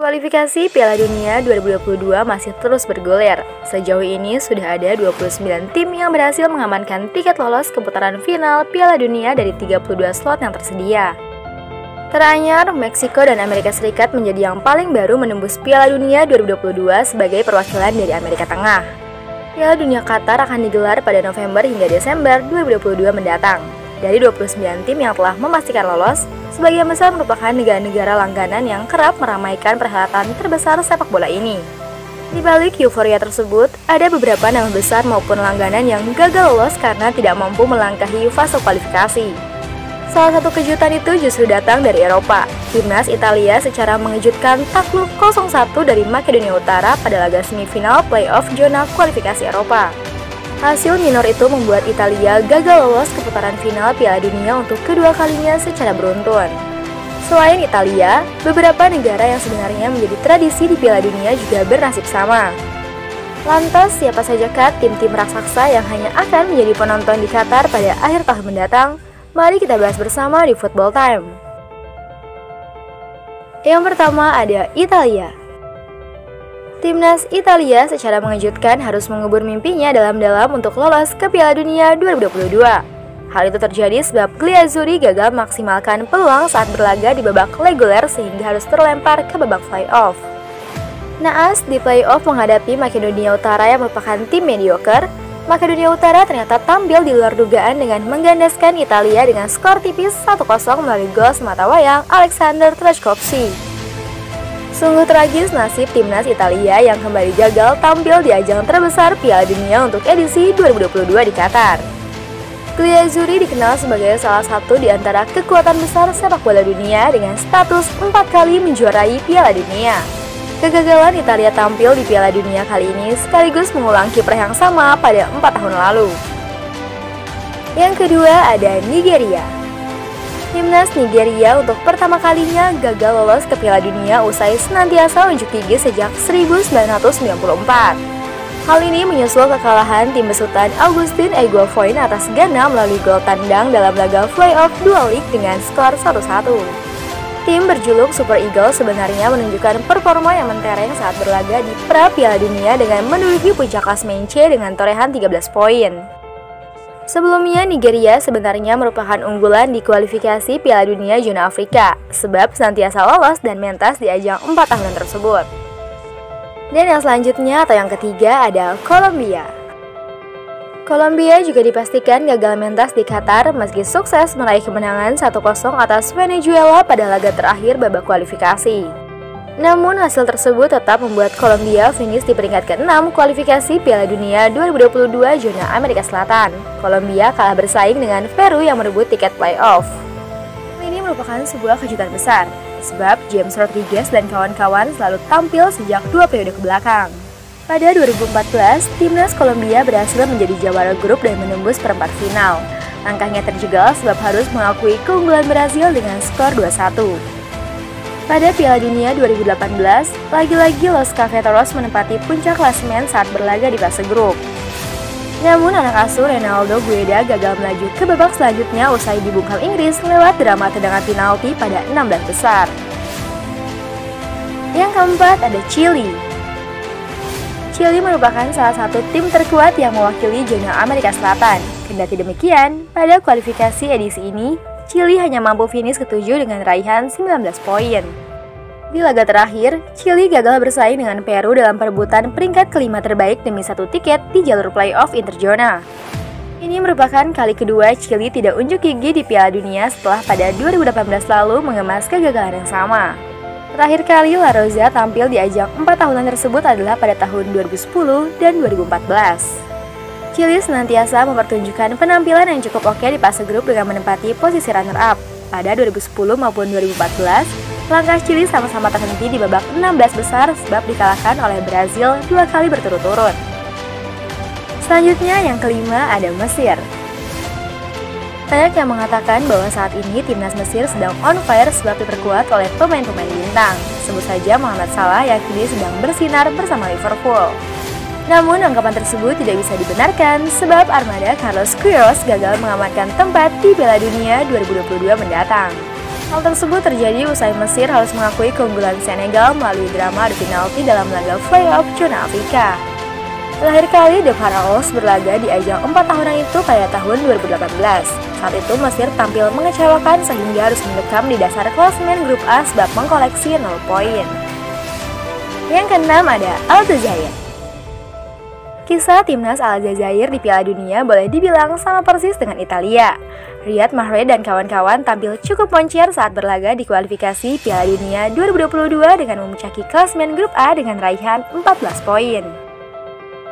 Kualifikasi Piala Dunia 2022 masih terus bergulir. Sejauh ini sudah ada 29 tim yang berhasil mengamankan tiket lolos ke putaran final Piala Dunia dari 32 slot yang tersedia. Teranyar, Meksiko dan Amerika Serikat menjadi yang paling baru menembus Piala Dunia 2022 sebagai perwakilan dari Amerika Tengah. Piala Dunia Qatar akan digelar pada November hingga Desember 2022 mendatang. Dari 29 tim yang telah memastikan lolos, sebagian besar merupakan negara-negara langganan yang kerap meramaikan perhelatan terbesar sepak bola ini. Di balik euforia tersebut, ada beberapa nama besar maupun langganan yang gagal lolos karena tidak mampu melangkahi fase kualifikasi. Salah satu kejutan itu justru datang dari Eropa. Timnas Italia secara mengejutkan takluk 0-1 dari Makedonia Utara pada laga semifinal playoff zona kualifikasi Eropa. Hasil minor itu membuat Italia gagal lolos ke putaran final Piala Dunia untuk kedua kalinya secara beruntun. Selain Italia, beberapa negara yang sebenarnya menjadi tradisi di Piala Dunia juga bernasib sama. Lantas, siapa sajakah tim-tim raksasa yang hanya akan menjadi penonton di Qatar pada akhir tahun mendatang? Mari kita bahas bersama di Football Time. Yang pertama ada Italia. Timnas Italia secara mengejutkan harus mengubur mimpinya dalam-dalam untuk lolos ke Piala Dunia 2022. Hal itu terjadi sebab Gliazzurri gagal maksimalkan peluang saat berlaga di babak reguler sehingga harus terlempar ke babak playoff. Naas di playoff menghadapi Makedonia Utara yang merupakan tim mediocre, Makedonia Utara ternyata tampil di luar dugaan dengan menggandaskan Italia dengan skor tipis 1-0 melalui gol sematawayang Alexander Trzaskowski. Sungguh tragis nasib timnas Italia yang kembali gagal tampil di ajang terbesar Piala Dunia untuk edisi 2022 di Qatar. Gliazzurri dikenal sebagai salah satu di antara kekuatan besar sepak bola dunia dengan status 4 kali menjuarai Piala Dunia. Kegagalan Italia tampil di Piala Dunia kali ini sekaligus mengulang kiprah yang sama pada 4 tahun lalu. Yang kedua ada Nigeria. Timnas Nigeria untuk pertama kalinya gagal lolos ke Piala Dunia usai senantiasa unjuk gigi sejak 1994. Hal ini menyusul kekalahan tim besutan Augustin Higuain atas Ghana melalui gol tandang dalam laga playoff Dual League dengan skor 1-1. Tim berjuluk Super Eagles sebenarnya menunjukkan performa yang mentereng saat berlaga di pra Piala Dunia dengan menduduki puncak klasemen C dengan torehan 13 poin. Sebelumnya, Nigeria sebenarnya merupakan unggulan di kualifikasi Piala Dunia zona Afrika, sebab senantiasa lolos dan mentas di ajang 4 tahunan tersebut. Dan yang selanjutnya atau yang ketiga ada Kolombia. Kolombia juga dipastikan gagal mentas di Qatar meski sukses meraih kemenangan 1-0 atas Venezuela pada laga terakhir babak kualifikasi. Namun hasil tersebut tetap membuat Kolombia finish di peringkat ke-6 kualifikasi Piala Dunia 2022 zona Amerika Selatan. Kolombia kalah bersaing dengan Peru yang merebut tiket playoff. Ini merupakan sebuah kejutan besar, sebab James Rodriguez dan kawan-kawan selalu tampil sejak 2 periode ke belakang. Pada 2014, timnas Kolombia berhasil menjadi juara grup dan menembus perempat final. Langkahnya terjegal sebab harus mengakui keunggulan Brasil dengan skor 2-1. Pada Piala Dunia 2018, lagi-lagi Los Cafeteros menempati puncak klasemen saat berlaga di fase grup. Namun anak asuh Reinaldo Gueda gagal melaju ke babak selanjutnya usai dibungkam Inggris lewat drama tendangan penalti pada 16 besar. Yang keempat ada Chili. Chili merupakan salah satu tim terkuat yang mewakili zona Amerika Selatan. Kendati demikian, pada kualifikasi edisi ini, Chili hanya mampu finish ke-7 dengan raihan 19 poin. Di laga terakhir, Chili gagal bersaing dengan Peru dalam perebutan peringkat kelima terbaik demi satu tiket di jalur playoff interzona. Ini merupakan kali kedua Chili tidak unjuk gigi di Piala Dunia setelah pada 2018 lalu mengemas kegagalan yang sama. Terakhir kali La Rosa tampil di ajang 4 tahunan tersebut adalah pada tahun 2010 dan 2014. Chili senantiasa mempertunjukkan penampilan yang cukup oke di fase grup dengan menempati posisi runner-up. Pada 2010 maupun 2014, langkah Chili sama-sama terhenti di babak 16 besar sebab dikalahkan oleh Brazil 2 kali berturut-turut. Selanjutnya yang kelima ada Mesir. Banyak yang mengatakan bahwa saat ini timnas Mesir sedang on fire sebab diperkuat oleh pemain-pemain bintang. Sebut saja Mohamed Salah yang kini sedang bersinar bersama Liverpool. Namun anggapan tersebut tidak bisa dibenarkan sebab armada Carlos Queiroz gagal mengamankan tempat di Piala Dunia 2022 mendatang. Hal tersebut terjadi usai Mesir harus mengakui keunggulan Senegal melalui drama adu penalti dalam laga playoff zona Afrika. Terakhir kali The Pharaohs berlaga di ajang 4 tahunan itu pada tahun 2018. Saat itu Mesir tampil mengecewakan sehingga harus mendekam di dasar klasemen grup A sebab mengkoleksi 0 poin. Yang keenam ada Aljazair. Kisah timnas Aljazair di Piala Dunia boleh dibilang sama persis dengan Italia. Riyad Mahrez dan kawan-kawan tampil cukup moncer saat berlaga di kualifikasi Piala Dunia 2022 dengan memuncaki klasemen grup A dengan raihan 14 poin.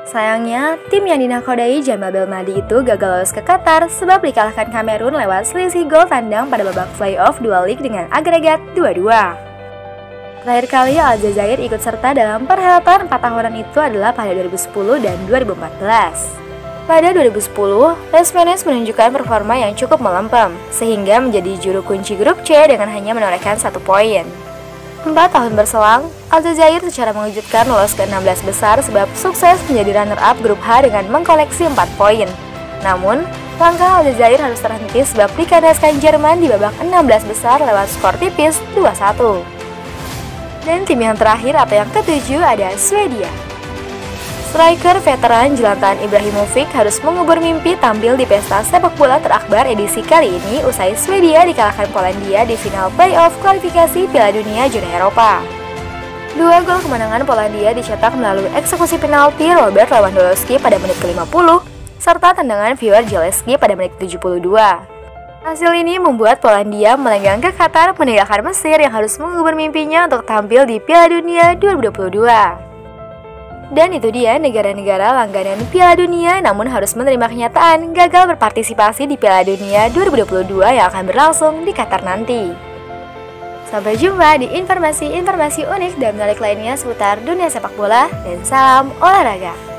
Sayangnya, tim yang dinakodai Jamal Belmadi itu gagal lolos ke Qatar sebab dikalahkan Kamerun lewat selisih gol tandang pada babak playoff Dual League dengan agregat 2-2. Terakhir kali Aljazair ikut serta dalam perhelatan 4 tahunan itu adalah pada 2010 dan 2014. Pada 2010, Les Menes menunjukkan performa yang cukup melempem, sehingga menjadi juru kunci grup C dengan hanya menorehkan 1 poin. 4 tahun berselang, Aljazair secara mengejutkan lolos ke 16 besar sebab sukses menjadi runner-up grup H dengan mengkoleksi 4 poin. Namun, langkah Aljazair harus terhenti sebab dikandaskan Jerman di babak 16 besar lewat skor tipis 2-1. Dan tim yang terakhir atau yang ketujuh ada Swedia. Striker veteran Zlatan Ibrahimovic harus mengubur mimpi tampil di pesta sepak bola terakbar edisi kali ini usai Swedia dikalahkan Polandia di final playoff kualifikasi Piala Dunia Zona Eropa. 2 gol kemenangan Polandia dicetak melalui eksekusi penalti Robert Lewandowski pada menit ke-50 serta tendangan Fior Zielinski pada menit ke-72. Hasil ini membuat Polandia melenggang ke Qatar meninggalkan Mesir yang harus mengubur mimpinya untuk tampil di Piala Dunia 2022. Dan itu dia negara-negara langganan Piala Dunia namun harus menerima kenyataan gagal berpartisipasi di Piala Dunia 2022 yang akan berlangsung di Qatar nanti. Sampai jumpa di informasi-informasi unik dan menarik lainnya seputar dunia sepak bola dan salam olahraga.